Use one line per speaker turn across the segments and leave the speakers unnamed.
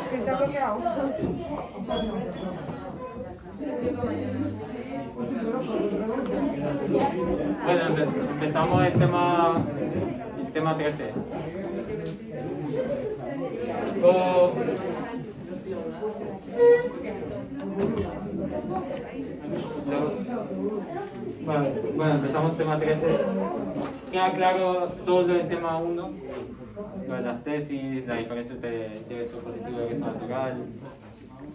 Que se ha bloqueado.
Bueno, empezamos el tema 13. Bueno, empezamos tema 13. Queda claro todo lo del tema 1, lo de las tesis, la diferencia entre derecho positivo y derecho natural.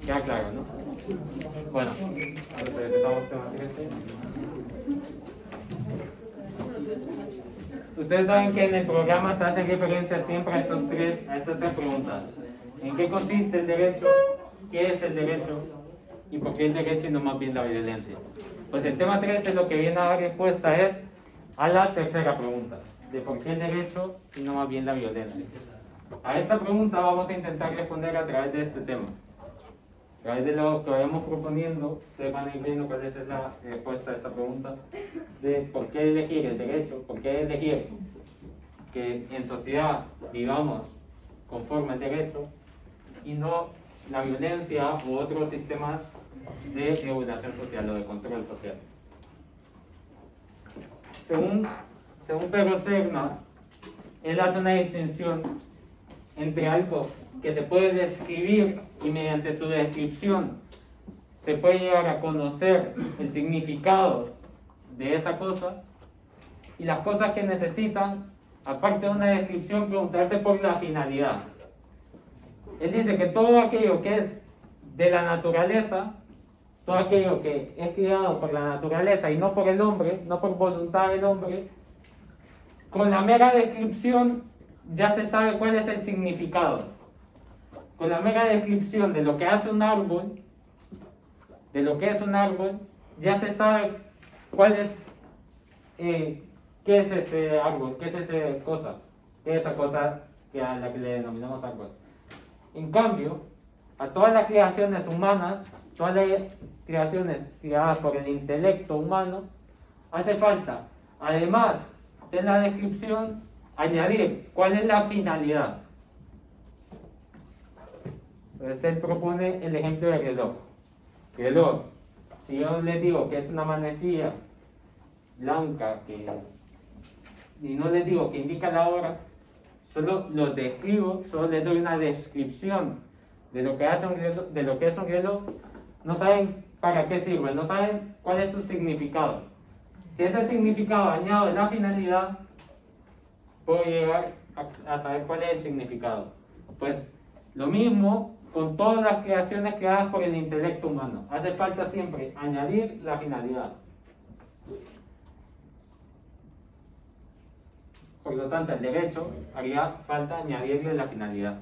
Queda claro, ¿no? Bueno, entonces empezamos tema 13. Ustedes saben que en el programa se hace referencia siempre a estas tres preguntas. ¿En qué consiste el derecho? ¿Qué es el derecho? ¿Y por qué el derecho y no más bien la violencia? Pues el tema 13 lo que viene a dar respuesta es a la tercera pregunta, de por qué el derecho y no más bien la violencia. A esta pregunta vamos a intentar responder a través de este tema. A través de lo que vayamos proponiendo, ustedes van a ir viendo cuál es la respuesta a esta pregunta, de por qué elegir el derecho, por qué elegir que en sociedad vivamos conforme al derecho y no la violencia u otros sistemas de regulación social o de control social. Según Pedro Serna, él hace una distinción entre algo que se puede describir y mediante su descripción se puede llegar a conocer el significado de esa cosa, y las cosas que necesitan, aparte de una descripción, preguntarse por la finalidad. Él dice que todo aquello que es de la naturaleza, todo aquello que es creado por la naturaleza y no por el hombre, no por voluntad del hombre, con la mera descripción ya se sabe cuál es el significado. Con la mera descripción de lo que hace un árbol, de lo que es un árbol, ya se sabe cuál es, qué es ese árbol, qué es esa cosa, qué es esa cosa a la que le denominamos árbol. En cambio, a todas las creaciones humanas, todas las creaciones creadas por el intelecto humano, hace falta, además de la descripción, añadir cuál es la finalidad. Entonces él propone el ejemplo del reloj. Reloj, si yo les digo que es una manecilla blanca y no les digo que indica la hora, solo lo describo, solo les doy una descripción de lo que hace un reloj, de lo que es un reloj, no saben para qué sirve, no saben cuál es su significado. Si ese significado añado la finalidad, puedo llegar a saber cuál es el significado. Pues lo mismo con todas las creaciones creadas por el intelecto humano. Hace falta siempre añadir la finalidad. Por lo tanto, el derecho haría falta añadirle la finalidad.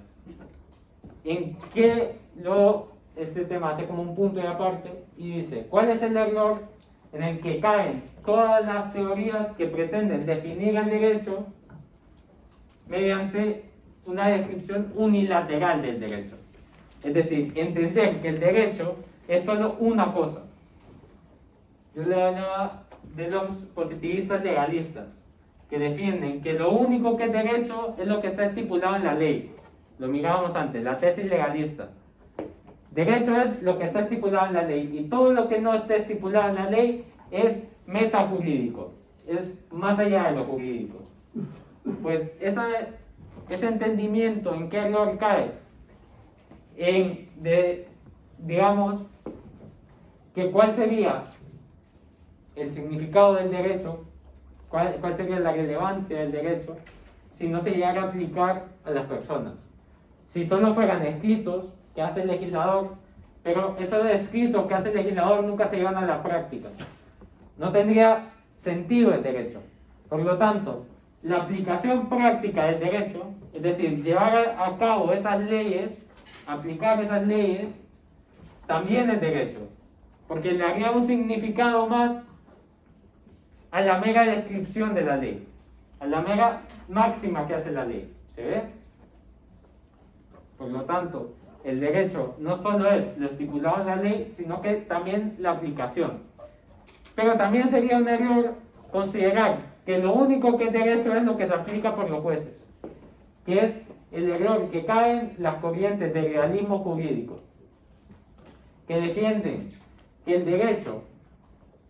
¿En qué este tema hace como un punto de aparte y dice, ¿cuál es el error en el que caen todas las teorías que pretenden definir el derecho mediante una descripción unilateral del derecho? Es decir, entender que el derecho es solo una cosa. Yo le hablaba de los positivistas legalistas, que defienden que lo único que es derecho es lo que está estipulado en la ley. Lo mirábamos antes, la tesis legalista. Derecho es lo que está estipulado en la ley, y todo lo que no esté estipulado en la ley es metajurídico, es más allá de lo jurídico. Pues ese entendimiento, ¿en qué error cae? Digamos, que cuál sería el significado del derecho, cuál sería la relevancia del derecho si no se llegara a aplicar a las personas. Si solo fueran escritos que hace el legislador, pero esos escritos que hace el legislador nunca se llevan a la práctica, no tendría sentido el derecho. Por lo tanto, la aplicación práctica del derecho, es decir, llevar a cabo esas leyes, aplicar esas leyes, también es derecho, porque le haría un significado más a la mera descripción de la ley, a la mera máxima que hace la ley. ¿Se ve? Por lo tanto, el derecho no solo es lo estipulado en la ley, sino que también la aplicación. Pero también sería un error considerar que lo único que es derecho es lo que se aplica por los jueces, que es el error que caen las corrientes del realismo jurídico, que defienden que el derecho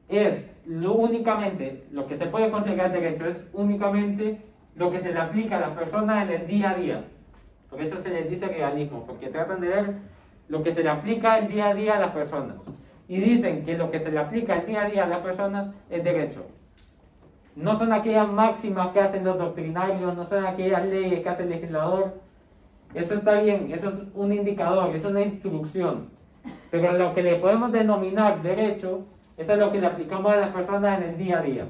es únicamente, lo que se puede considerar derecho es únicamente lo que se le aplica a las personas en el día a día. Por eso se les dice realismo, porque tratan de ver lo que se le aplica el día a día a las personas. Y dicen que lo que se le aplica el día a día a las personas es derecho. No son aquellas máximas que hacen los doctrinarios, no son aquellas leyes que hace el legislador. Eso está bien, eso es un indicador, es una instrucción. Pero lo que le podemos denominar derecho, eso es lo que le aplicamos a las personas en el día a día.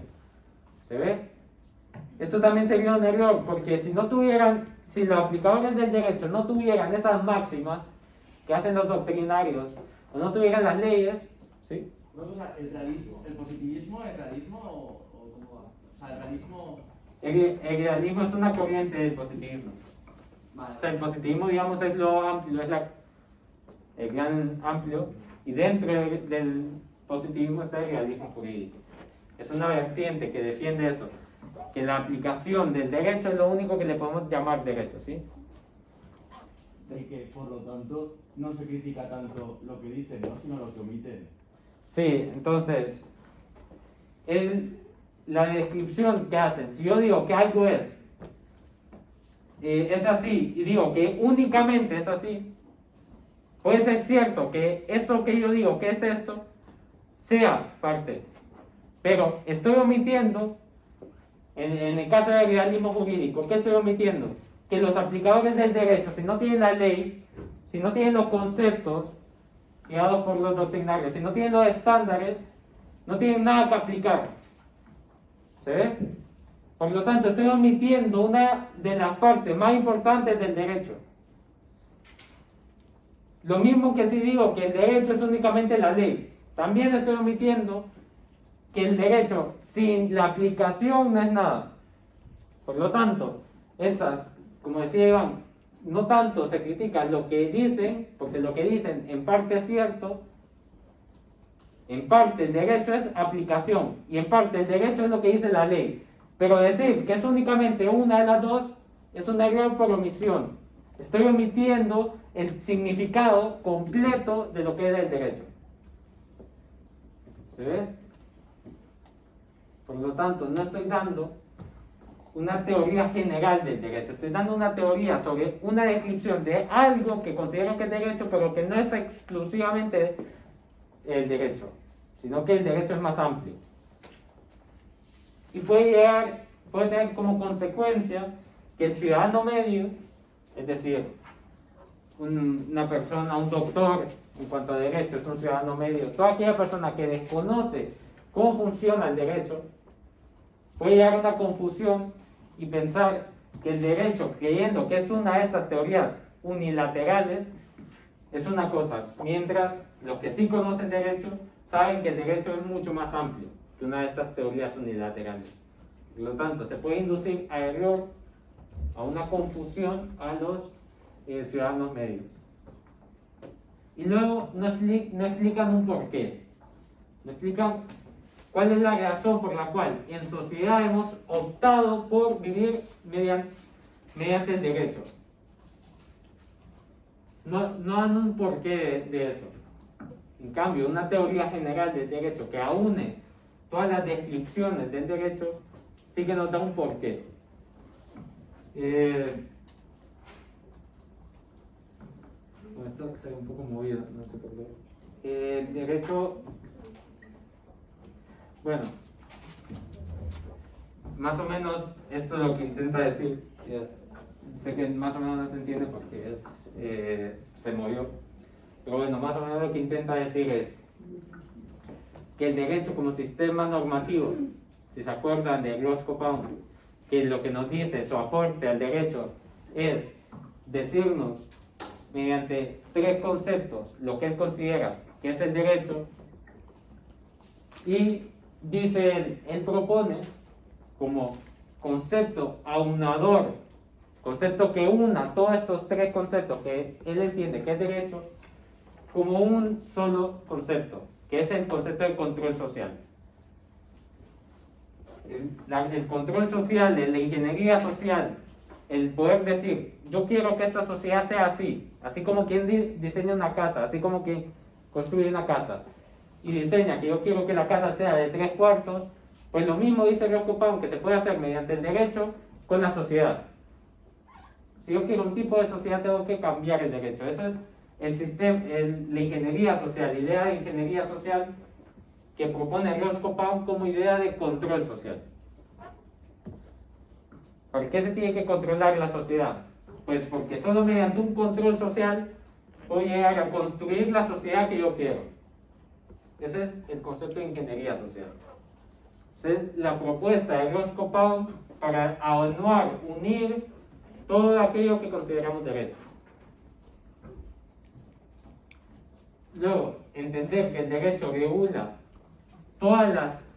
¿Se ve? Esto también sería un error, porque si no tuvieran, si los aplicadores del derecho no tuvieran esas máximas que hacen los doctrinarios, o no tuvieran las leyes, ¿sí?
Una cosa, el realismo, el positivismo, ¿el realismo o cómo va? O sea, el realismo...
El realismo es una corriente del positivismo.
Vale.
O sea, el positivismo, digamos, es lo amplio, es el gran amplio, y dentro del positivismo está el realismo jurídico. Es una vertiente que defiende eso, que la aplicación del derecho es lo único que le podemos llamar derecho, ¿sí?
Y que por lo tanto no se critica tanto lo que dicen, ¿no? Sino lo que omiten.
Sí, entonces, la descripción que hacen, si yo digo que algo es así, y digo que únicamente es así, puede ser cierto que eso que yo digo que es eso, sea parte, pero estoy omitiendo, en el caso del realismo jurídico, ¿qué estoy omitiendo? Que los aplicadores del derecho, si no tienen la ley, si no tienen los conceptos creados por los doctrinarios, si no tienen los estándares, no tienen nada que aplicar. ¿Se ve? Por lo tanto, estoy omitiendo una de las partes más importantes del derecho. Lo mismo que si digo que el derecho es únicamente la ley, también estoy omitiendo que el derecho sin la aplicación no es nada. Por lo tanto, estas, como decía Iván, no tanto se critica lo que dicen, porque lo que dicen en parte es cierto, en parte el derecho es aplicación, y en parte el derecho es lo que dice la ley. Pero decir que es únicamente una de las dos es un error por omisión. Estoy omitiendo el significado completo de lo que es el derecho. ¿Se ve? Por lo tanto, no estoy dando una teoría general del derecho, estoy dando una teoría sobre una descripción de algo que considero que es derecho, pero que no es exclusivamente el derecho, sino que el derecho es más amplio. Y puede tener como consecuencia que el ciudadano medio, es decir, una persona, un doctor en cuanto a derecho, es un ciudadano medio, toda aquella persona que desconoce cómo funciona el derecho, puede llegar a una confusión y pensar que el derecho, creyendo que es una de estas teorías unilaterales, es una cosa, mientras los que sí conocen derecho saben que el derecho es mucho más amplio que una de estas teorías unilaterales. Por lo tanto, se puede inducir a error, a una confusión a los ciudadanos medios. Y luego no explican un porqué, no explican cuál es la razón por la cual en sociedad hemos optado por vivir mediante el derecho. No dan un porqué de eso. En cambio, una teoría general del derecho que aúne todas las descripciones del derecho sí que nos da un porqué. Esto se ve un poco movido, no sé por qué. El derecho, bueno, más o menos esto es lo que intenta decir. Sé que más o menos no se entiende porque se movió, pero bueno, más o menos lo que intenta decir es que el derecho como sistema normativo, si se acuerdan de Roscoe Pound, que lo que nos dice su aporte al derecho es decirnos mediante tres conceptos lo que él considera que es el derecho, y dice él propone como concepto aunador, concepto que una todos estos tres conceptos que él entiende que es derecho como un solo concepto, que es el concepto de control social. El control social, de la ingeniería social el poder decir, yo quiero que esta sociedad sea así, así como quien diseña una casa, así como quien construye una casa, y diseña que yo quiero que la casa sea de 3 cuartos, pues lo mismo dice Roscoe Pound que se puede hacer mediante el derecho con la sociedad. Si yo quiero un tipo de sociedad, tengo que cambiar el derecho. Eso es el sistema, la ingeniería social, la idea de ingeniería social que propone Roscoe Pound como idea de control social. ¿Por qué se tiene que controlar la sociedad? Pues porque solo mediante un control social puedo llegar a construir la sociedad que yo quiero. Ese es el concepto de ingeniería social. Esa es la propuesta de Roscoe Pound para aunar, unir todo aquello que consideramos derecho. Luego, entender que el derecho regula todas las...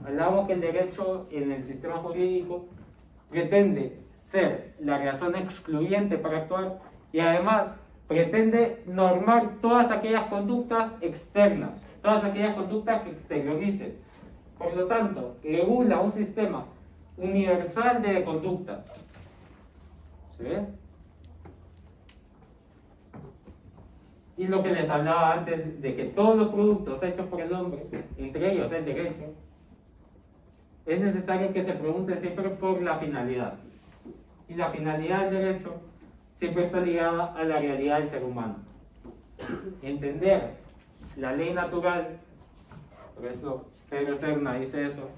Hablamos que el derecho en el sistema jurídico pretende ser la razón excluyente para actuar y además pretende normar todas aquellas conductas externas, todas aquellas conductas que exterioricen. Por lo tanto, regula un sistema universal de conductas. ¿Se ve? Y lo que les hablaba antes de que todos los productos hechos por el hombre, entre ellos el derecho, es necesario que se pregunte siempre por la finalidad. Y la finalidad del derecho siempre está ligada a la realidad del ser humano. Entender la ley natural, por eso Pedro Serna dice eso,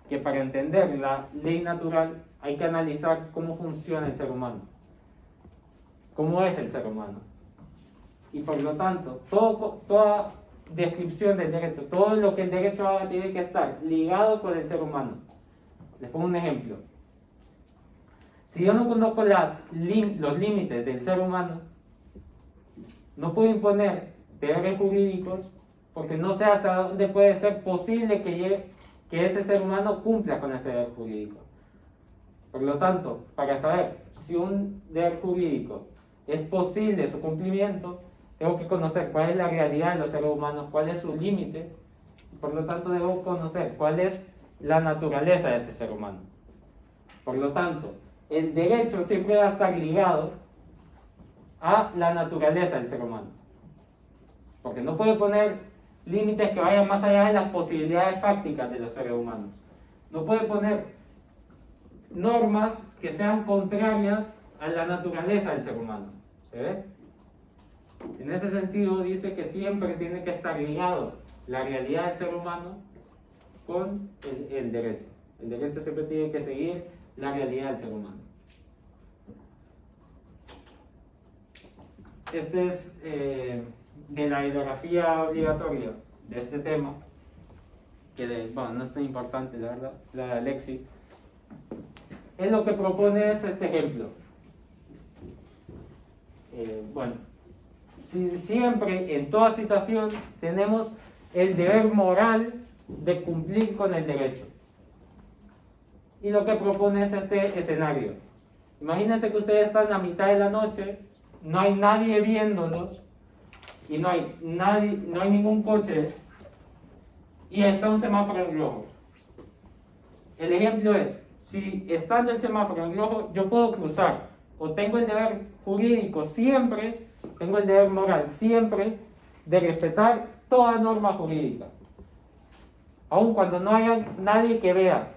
que para entender la ley natural hay que analizar cómo funciona el ser humano, cómo es el ser humano. Y por lo tanto, toda descripción del derecho, todo lo que el derecho haga tiene que estar ligado con el ser humano. Les pongo un ejemplo. Si yo no conozco los límites del ser humano, no puedo imponer deberes jurídicos porque no sé hasta dónde puede ser posible que ese ser humano cumpla con ese deber jurídico. Por lo tanto, para saber si un deber jurídico es posible su cumplimiento, tengo que conocer cuál es la realidad de los seres humanos, cuál es su límite, y por lo tanto debo conocer cuál es la naturaleza de ese ser humano. Por lo tanto, el derecho siempre va a estar ligado a la naturaleza del ser humano, porque no puede poner límites que vayan más allá de las posibilidades fácticas de los seres humanos. No puede poner normas que sean contrarias a la naturaleza del ser humano. ¿Se ve? En ese sentido dice que siempre tiene que estar ligado la realidad del ser humano con el derecho. El derecho siempre tiene que seguir la realidad del ser humano. Este es de la bibliografía obligatoria de este tema, que bueno, no es tan importante, la verdad, la de Alexis. Él lo que propone es este ejemplo. Bueno, si siempre, en toda situación, tenemos el deber moral de cumplir con el derecho. Y lo que propone es este escenario. Imagínense que ustedes están a mitad de la noche, no hay nadie viéndolos, y no hay ningún coche, y está un semáforo en rojo. El ejemplo es, si estando el semáforo en rojo, yo puedo cruzar, o tengo el deber jurídico siempre, tengo el deber moral siempre, de respetar toda norma jurídica, aun cuando no haya nadie que vea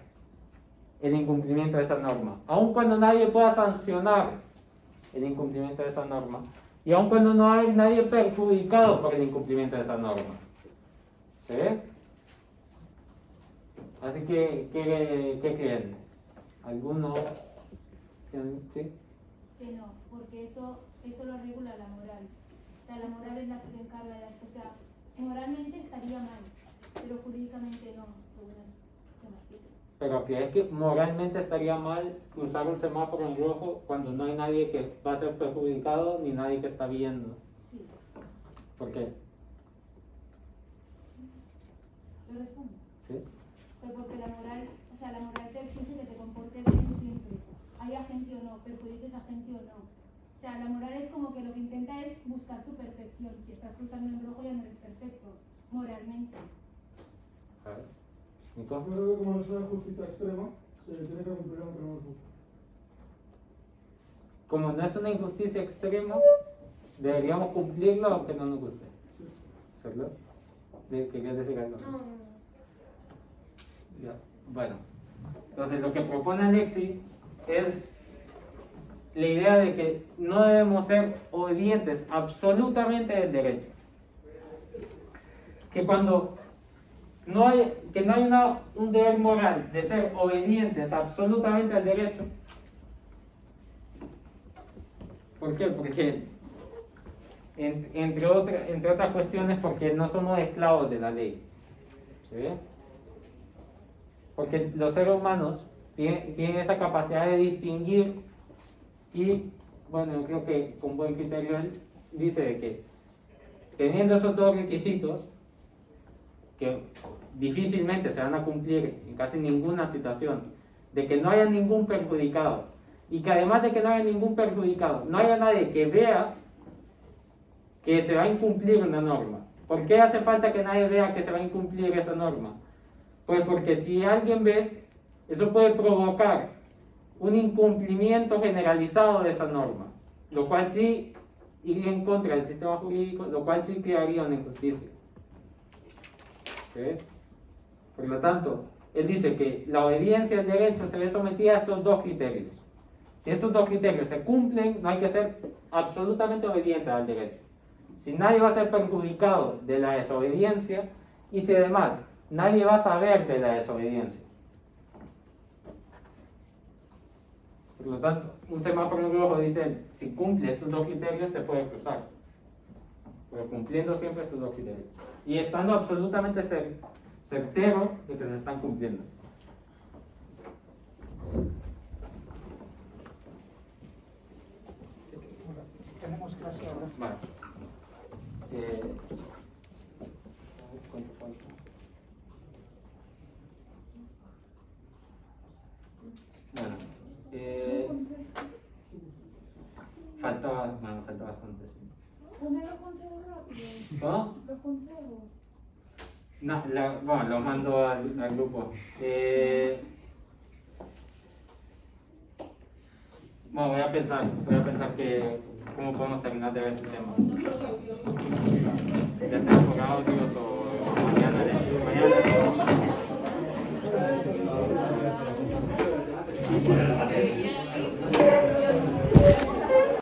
el incumplimiento de esa norma, aun cuando nadie pueda sancionar el incumplimiento de esa norma, y aun cuando no hay nadie perjudicado por el incumplimiento de esa norma. ¿Se ve? Así que, ¿qué creen? ¿Alguno? ¿Sí?
Que no, porque eso lo regula la moral. O sea, la moral es la que se encarga de... O sea, moralmente estaría mal, pero jurídicamente no, según esto.
Pero ¿crees que moralmente estaría mal cruzar un semáforo en rojo cuando no hay nadie que va a ser perjudicado ni nadie que está viendo?
Sí.
¿Por qué?
¿Lo respondo?
¿Sí?
Pues porque la moral te exige que te comportes bien siempre. Haya gente o no, perjudiques a gente o no. O sea, la moral es como que lo que intenta es buscar tu perfección. Si estás cruzando en rojo ya no eres perfecto, moralmente.
A ver. ¿Y tú?
Yo creo que como no es una justicia extrema, se tiene que cumplir aunque no nos guste.
como no es una injusticia extrema, deberíamos cumplirlo aunque no nos guste. ¿Cierto? ¿Querías decir algo?
No.
Ya. Bueno, entonces lo que propone Alexis es la idea de que no debemos ser obedientes absolutamente del derecho. Que cuando no hay un deber moral de ser obedientes absolutamente al derecho. ¿Por qué? Porque entre otras cuestiones, porque no somos esclavos de la ley. ¿Sí? Porque los seres humanos tienen esa capacidad de distinguir y, bueno, yo creo que con buen criterio él dice de que teniendo esos dos requisitos, que difícilmente se van a cumplir en casi ninguna situación, de que no haya ningún perjudicado, y que además de que no haya ningún perjudicado, no haya nadie que vea que se va a incumplir una norma. ¿Por qué hace falta que nadie vea que se va a incumplir esa norma? Pues porque si alguien ve, eso puede provocar un incumplimiento generalizado de esa norma, lo cual sí iría en contra del sistema jurídico, lo cual sí crearía una injusticia. ¿Sí? Por lo tanto, él dice que la obediencia al derecho se ve sometida a estos dos criterios. Si estos dos criterios se cumplen, no hay que ser absolutamente obediente al derecho. Si nadie va a ser perjudicado de la desobediencia, y si además nadie va a saber de la desobediencia. Por lo tanto, un semáforo en rojo dice, si cumple estos dos criterios se puede cruzar. Pero cumpliendo siempre estos dos criterios. Y estando absolutamente certero de que se están cumpliendo.
Tenemos clase ahora.
Vale. ¿Cuánto falta? Bueno, falta bastante, sí.
Pone los consejos rápido.
¿Cómo?
Los consejos.
No, bueno, lo mando al grupo. Bueno, voy a pensar cómo podemos terminar de ver este tema. Ya sea por audios o